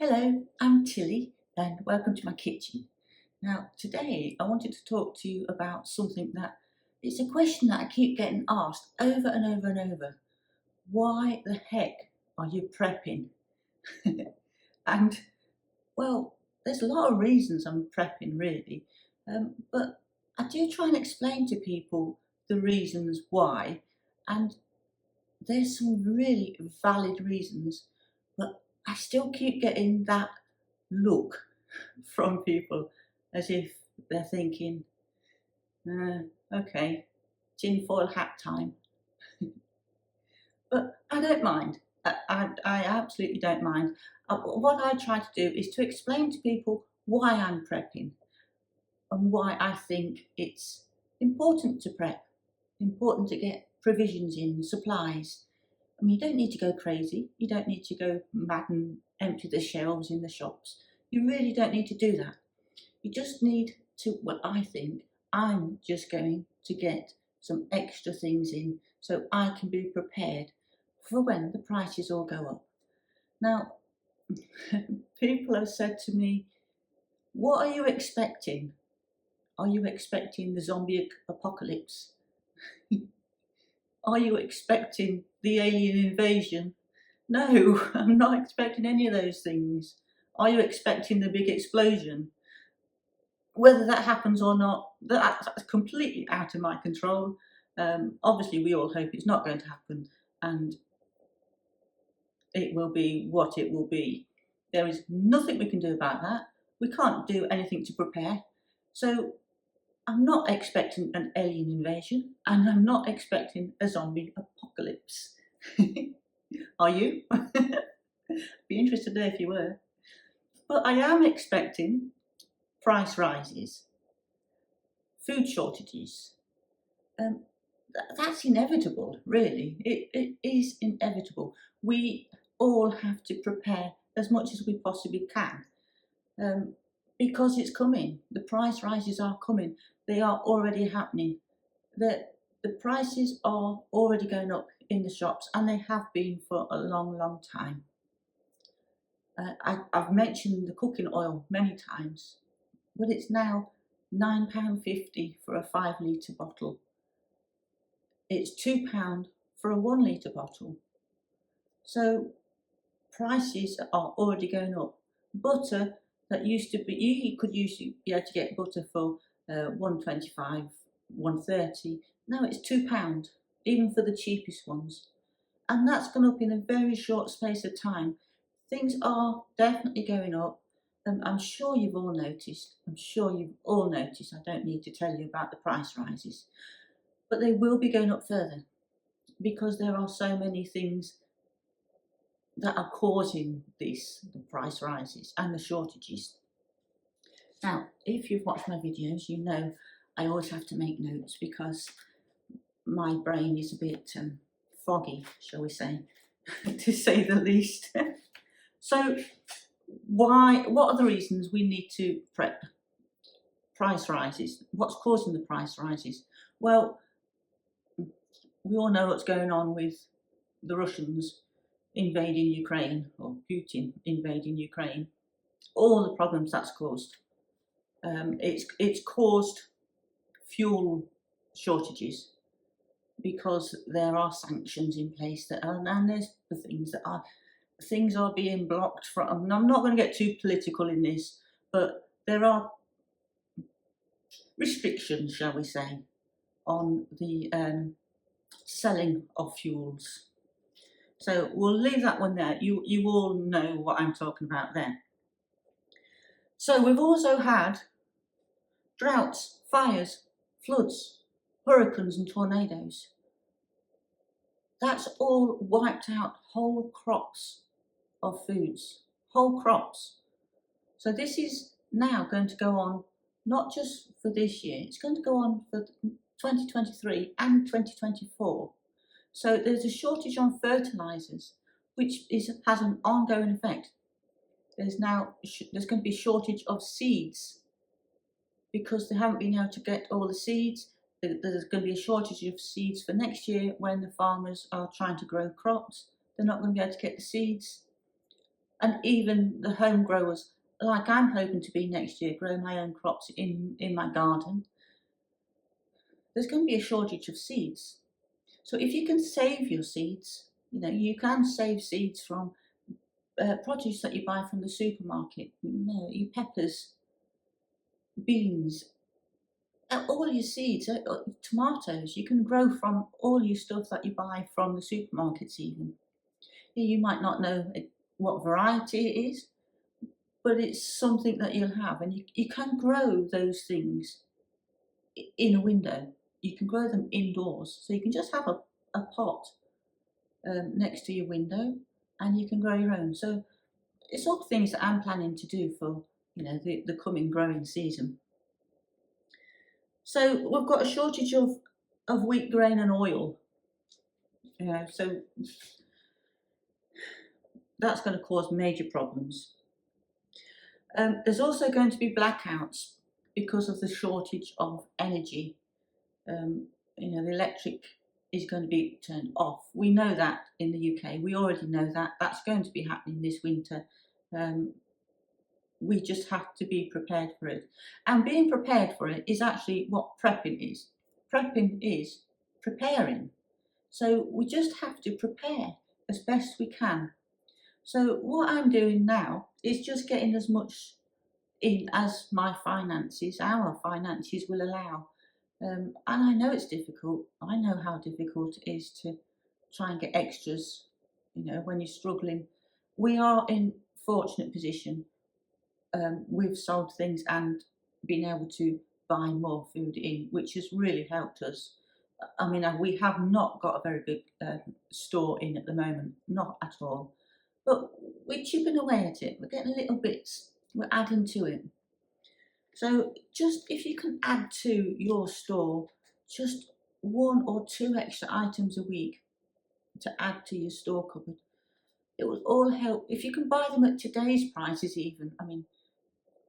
Hello, I'm Tilly and welcome to my kitchen. Now today I wanted to talk to you about something that it's a question that I keep getting asked over and over and over. Why the heck are you prepping? And well, there's a lot of reasons I'm prepping really, but I do try and explain to people the reasons why, and there's some really valid reasons, but I still keep getting that look from people as if they're thinking, okay, tinfoil hat time. But I don't mind. I absolutely don't mind. What I try to do is to explain to people why I'm prepping and why I think it's important to prep, important to get provisions in, supplies. I mean, you don't need to go crazy. You don't need to go mad and empty the shelves in the shops. You really don't need to do that. You just need to, well, I think I'm just going to get some extra things in so I can be prepared for when the prices all go up. Now, people have said to me, what are you expecting? Are you expecting the zombie apocalypse? Are you expecting the alien invasion? No, I'm not expecting any of those things. Are you expecting the big explosion? Whether that happens or not, that's completely out of my control. Obviously, we all hope it's not going to happen and it will be what it will be. There is nothing we can do about that. We can't do anything to prepare. So I'm not expecting an alien invasion and I'm not expecting a zombie apocalypse. Are you? Be interested to know if you were. But I am expecting price rises, food shortages. That's inevitable, really. It is inevitable. We all have to prepare as much as we possibly can because it's coming. The price rises are coming. They are already happening. The prices are already going up in the shops and they have been for a long, long time. I've mentioned the cooking oil many times, but it's now £9.50 for a 5 litre bottle. It's £2 for a 1 litre bottle. So prices are already going up. Butter that used to be, you could usually be able to get butter for £1.25, £1.30. Now it's £2, even for the cheapest ones. And that's gone up in a very short space of time. Things are definitely going up. I'm sure you've all noticed. I don't need to tell you about the price rises. But they will be going up further because there are so many things that are causing the price rises and the shortages. Now, if you've watched my videos, you know I always have to make notes because my brain is a bit foggy, shall we say, to say the least. So what are the reasons we need to prep? Price rises. What's causing the price rises? Well, we all know what's going on with the Russians invading Ukraine, or Putin invading Ukraine, all the problems that's caused. It's caused fuel shortages because there are sanctions in place that are, and there's the things are being blocked from. And I'm not going to get too political in this, but there are restrictions, shall we say, on the selling of fuels. So we'll leave that one there. You all know what I'm talking about there. So we've also had droughts, fires, floods, hurricanes and tornadoes. That's all wiped out whole crops of foods, whole crops. So this is now going to go on not just for this year, it's going to go on for 2023 and 2024. So there's a shortage on fertilisers, which has an ongoing effect. There's going to be a shortage of seeds because they haven't been able to get all the seeds. There's going to be a shortage of seeds for next year when the farmers are trying to grow crops. They're not going to be able to get the seeds. And even the home growers, like I'm hoping to be next year, grow my own crops in my garden, there's going to be a shortage of seeds. So if you can save your seeds, you can save seeds from produce that you buy from the supermarket, your peppers, beans, all your seeds, tomatoes, you can grow from all your stuff that you buy from the supermarkets even. You might not know what variety it is, but it's something that you'll have, and you can grow those things in a window. You can grow them indoors, so you can just have a pot next to your window, and you can grow your own. So it's all things that I'm planning to do for the coming growing season. So we've got a shortage of wheat grain and oil. So that's going to cause major problems. There's also going to be blackouts because of the shortage of energy. The electric is going to be turned off. We know that in the UK. We already know that. That's going to be happening this winter. We just have to be prepared for it. And being prepared for it is actually what prepping is. Prepping is preparing. So we just have to prepare as best we can. So what I'm doing now is just getting as much in as our finances will allow. And I know it's difficult. I know how difficult it is to try and get extras, when you're struggling. We are in fortunate position. We've sold things and been able to buy more food in, which has really helped us. I mean, we have not got a very big store in at the moment, not at all. But we're chipping away at it. We're getting little bits. We're adding to it. So just if you can add to your store just 1 or 2 extra items a week to add to your store cupboard, it will all help. If you can buy them at today's prices even, I mean,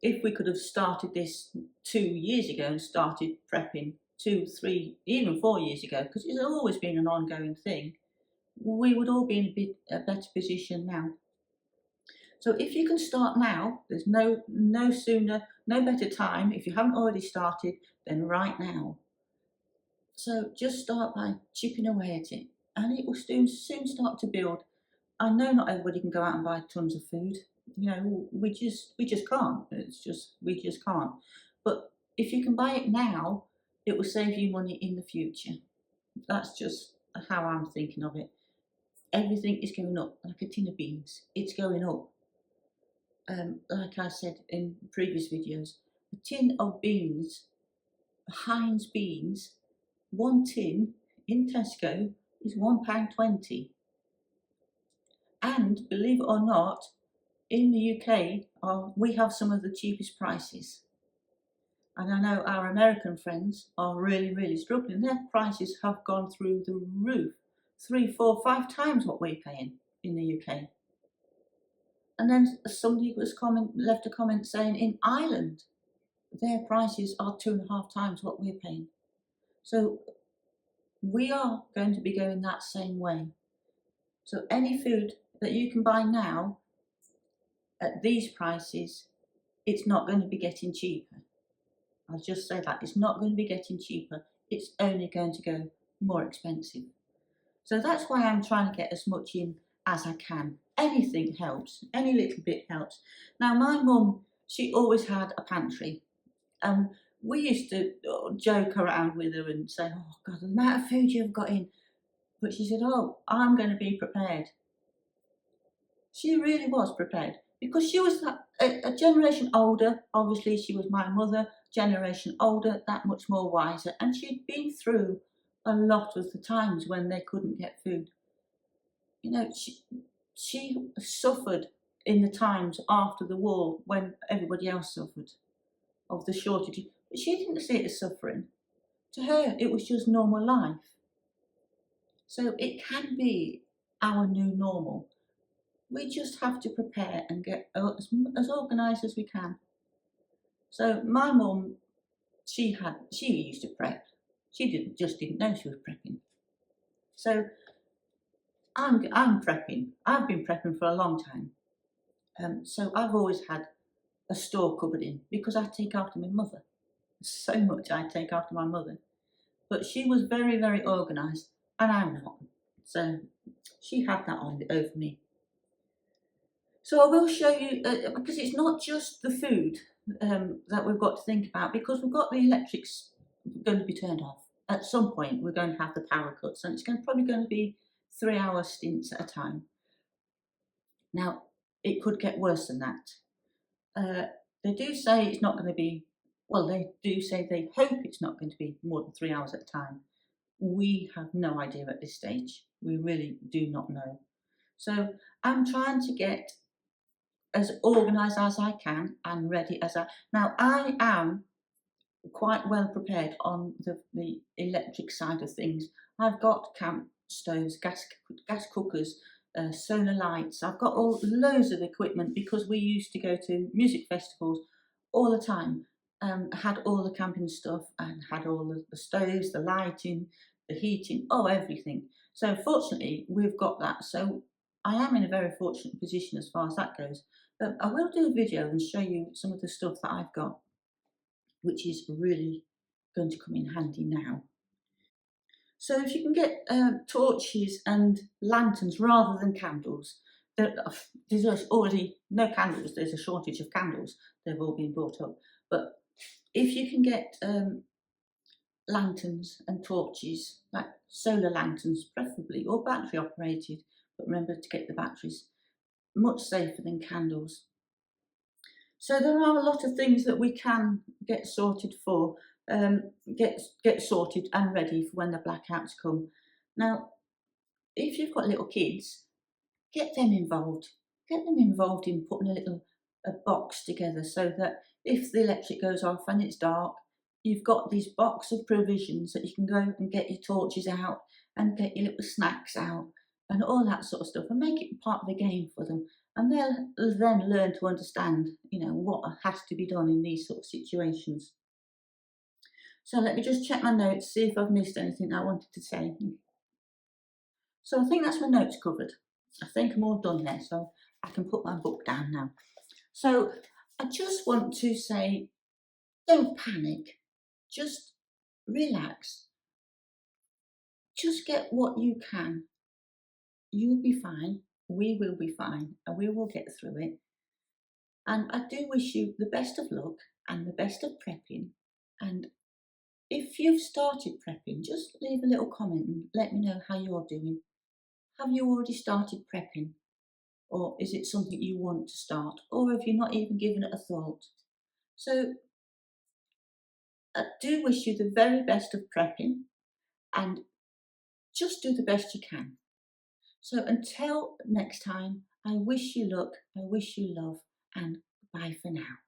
if we could have started this 2 years ago and started prepping 2, 3, even 4 years ago, because it's always been an ongoing thing, we would all be in a better position now. So if you can start now, there's no sooner, no better time. If you haven't already started, then right now. So just start by chipping away at it, and it will soon start to build. I know not everybody can go out and buy tons of food. We just can't. We just can't. But if you can buy it now, it will save you money in the future. That's just how I'm thinking of it. Everything is going up like a tin of beans. It's going up. Like I said in previous videos, a tin of beans, Heinz beans, 1 tin in Tesco is £1.20. And believe it or not, in the UK, we have some of the cheapest prices. And I know our American friends are really, really struggling. Their prices have gone through the roof, 3, 4, 5 times what we're paying in the UK. And then somebody left a comment saying in Ireland, their prices are 2.5 times what we're paying. So we are going to be going that same way. So any food that you can buy now at these prices, it's not going to be getting cheaper. I'll just say that. It's not going to be getting cheaper. It's only going to go more expensive. So that's why I'm trying to get as much in as I can. Anything helps. Any little bit helps. Now, my mum, she always had a pantry. We used to joke around with her and say, oh, God, the amount of food you've got in. But she said, oh, I'm going to be prepared. She really was prepared because she was a generation older. Obviously, she was my mother, generation older, that much more wiser. And she'd been through a lot of the times when they couldn't get food. She suffered in the times after the war when everybody else suffered of the shortage. But she didn't see it as suffering. To her, it was just normal life. So it can be our new normal. We just have to prepare and get as organised as we can. So my mum, she used to prep. She didn't know she was prepping. So I'm prepping. I've been prepping for a long time. So I've always had a store cupboard in because I take after my mother. So much I take after my mother. But she was very, very organised, and I'm not. So she had that on over me. So I will show you, because it's not just the food that we've got to think about, because we've got the electrics going to be turned off. At some point, we're going to have the power cuts, and it's probably going to be 3-hour stints at a time. Now, it could get worse than that. Uh, they do say it's not going to be, well, they do say they hope it's not going to be more than 3 hours at a time. We have no idea at this stage. We really do not know. So I'm trying to get as organised as I can and ready as I. Now I am quite well prepared on the electric side of things. I've got camp stoves, gas cookers, solar lights. I've got all loads of equipment because we used to go to music festivals all the time. Had all the camping stuff and had all the stoves, the lighting, the heating, oh everything. So fortunately we've got that. So I am in a very fortunate position as far as that goes. But I will do a video and show you some of the stuff that I've got, which is really going to come in handy now. So if you can get torches and lanterns rather than candles, there's already no candles, there's a shortage of candles, they've all been bought up. But if you can get lanterns and torches, like solar lanterns preferably, or battery operated, but remember to get the batteries, much safer than candles. So there are a lot of things that we can get sorted for, get sorted and ready for when the blackouts come. Now, if you've got little kids, get them involved. Get them involved in putting a box together so that if the electric goes off and it's dark, you've got this box of provisions that you can go and get your torches out and get your little snacks out and all that sort of stuff, and make it part of the game for them. And they'll then learn to understand, what has to be done in these sort of situations. So let me just check my notes, see if I've missed anything I wanted to say. So I think that's my notes covered. I think I'm all done there, so I can put my book down now. So I just want to say, don't panic. Just relax. Just get what you can. You'll be fine. We will be fine, and we will get through it. And I do wish you the best of luck and the best of prepping. And if you've started prepping, just leave a little comment and let me know how you're doing. Have you already started prepping? Or is it something you want to start? Or have you not even given it a thought? So I do wish you the very best of prepping and just do the best you can. So until next time, I wish you luck, I wish you love, and bye for now.